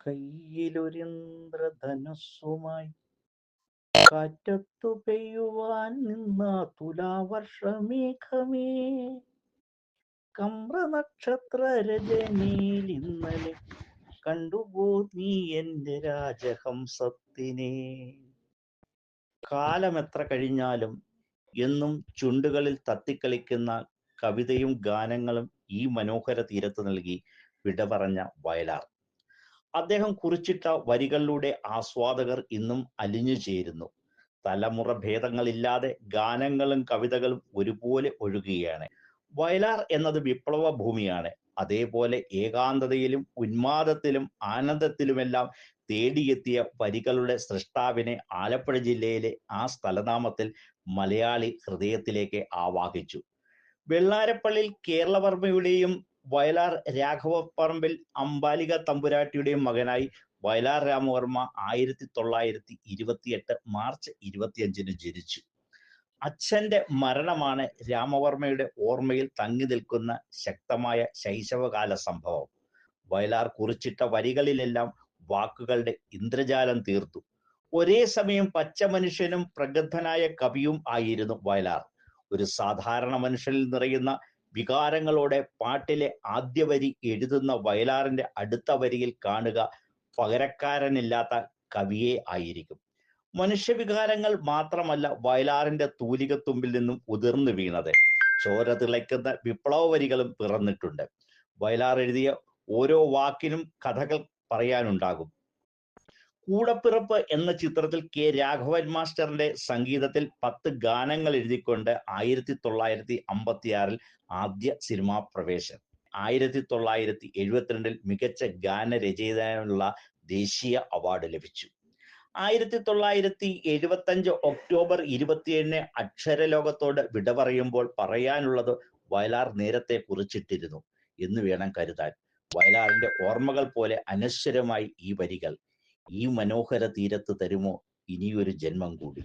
കയ്യിലൊരിന്ദ്രധനുസ്സുമായി കാറ്റത്തു പെയ്യുവാൻ നിന്ന തുലാവർഷമേഘമേ, കമ്രനക്ഷത്ര രജനിയിൽ ഇന്നലെ കണ്ടുപോ നീ എന്റെ രാജഹംസത്തിനെ. കാലമെത്ര കഴിഞ്ഞാലും എന്നും ചുണ്ടുകളിൽ തത്തിക്കളിക്കുന്ന കവിതയും ഗാനങ്ങളും ഈ മനോഹര തീരത്ത് നൽകി വിട പറഞ്ഞ വയലാർ. അദ്ദേഹം കുറിച്ചിട്ട വരികളിലൂടെ ആസ്വാദകർ ഇന്നും അലിഞ്ഞു ചേരുന്നു. തലമുറ ഭേദങ്ങളില്ലാതെ ഗാനങ്ങളും കവിതകളും ഒരുപോലെ ഒഴുകുകയാണ്. വയലാർ എന്നത് വിപ്ലവ ഭൂമിയാണ്. അതേപോലെ ഏകാന്തതയിലും ഉന്മാദത്തിലും ആനന്ദത്തിലുമെല്ലാം തേടിയെത്തിയ വരികളുടെ സൃഷ്ടാവിനെ ആലപ്പുഴ ജില്ലയിലെ ആ സ്ഥലനാമത്തിൽ മലയാളി ഹൃദയത്തിലേക്ക് ആവാഹിച്ചു. വെള്ളാരപ്പള്ളിയിൽ കേരളവർമ്മയുടെയും വയലാർ രാഘവപ്പറമ്പിൽ അംബാലിക തമ്പുരാട്ടിയുടെയും മകനായി വയലാർ രാമവർമ്മ 1928 മാർച്ച് 25 ജനിച്ചു. അച്ഛന്റെ മരണമാണ് രാമവർമ്മയുടെ ഓർമ്മയിൽ തങ്ങി നിൽക്കുന്ന ശക്തമായ ശൈശവകാല സംഭവം. വയലാർ കുറിച്ചിട്ട വരികളിലെല്ലാം വാക്കുകളുടെ ഇന്ദ്രജാലം തീർത്തു. ഒരേ സമയം പച്ച മനുഷ്യനും പ്രഗത്ഭനായ കവിയും ആയിരുന്നു വയലാർ. ഒരു സാധാരണ മനുഷ്യനിൽ നിറയുന്ന വികാരങ്ങളോടെ പാട്ടിലെ ആദ്യ വരി എഴുതുന്ന വയലാറിന്റെ അടുത്ത വരിയിൽ കാണുക പകരക്കാരനില്ലാത്ത കവിയെ ആയിരിക്കും. മനുഷ്യവികാരങ്ങൾ മാത്രമല്ല വയലാറിന്റെ തൂലികത്തുമ്പിൽ നിന്നും ഉതിർന്നു വീണത്. ചോര തിളയ്ക്കുന്ന വിപ്ലവ വരികളും പിറന്നിട്ടുണ്ട്. വയലാർ എഴുതിയ ഓരോ വാക്കിനും കഥകൾ പറയാനുണ്ടാകും. കൂടപ്പിറപ്പ് എന്ന ചിത്രത്തിൽ കെ രാഘവൻ മാസ്റ്ററിന്റെ സംഗീതത്തിൽ 10 ഗാനങ്ങൾ എഴുതിക്കൊണ്ട് 1956 ആദ്യ സിനിമാ പ്രവേശനം. 1972 മികച്ച ഗാനരചയിതാവിനുള്ള ദേശീയ അവാർഡ് ലഭിച്ചു. 1975 ഒക്ടോബർ 27 അക്ഷരലോകത്തോട് വിട പറയുമ്പോൾ പറയാനുള്ളത് വയലാർ നേരത്തെ കുറിച്ചിട്ടിരുന്നു എന്ന് വേണം കരുതാൻ. വയലാറിന്റെ ഓർമ്മകൾ പോലെ അനശ്വരമായി ഈ വരികൾ. ഈ മനോഹര തീരത്ത് തരുമോ ഇനിയൊരു ജന്മം കൂടി.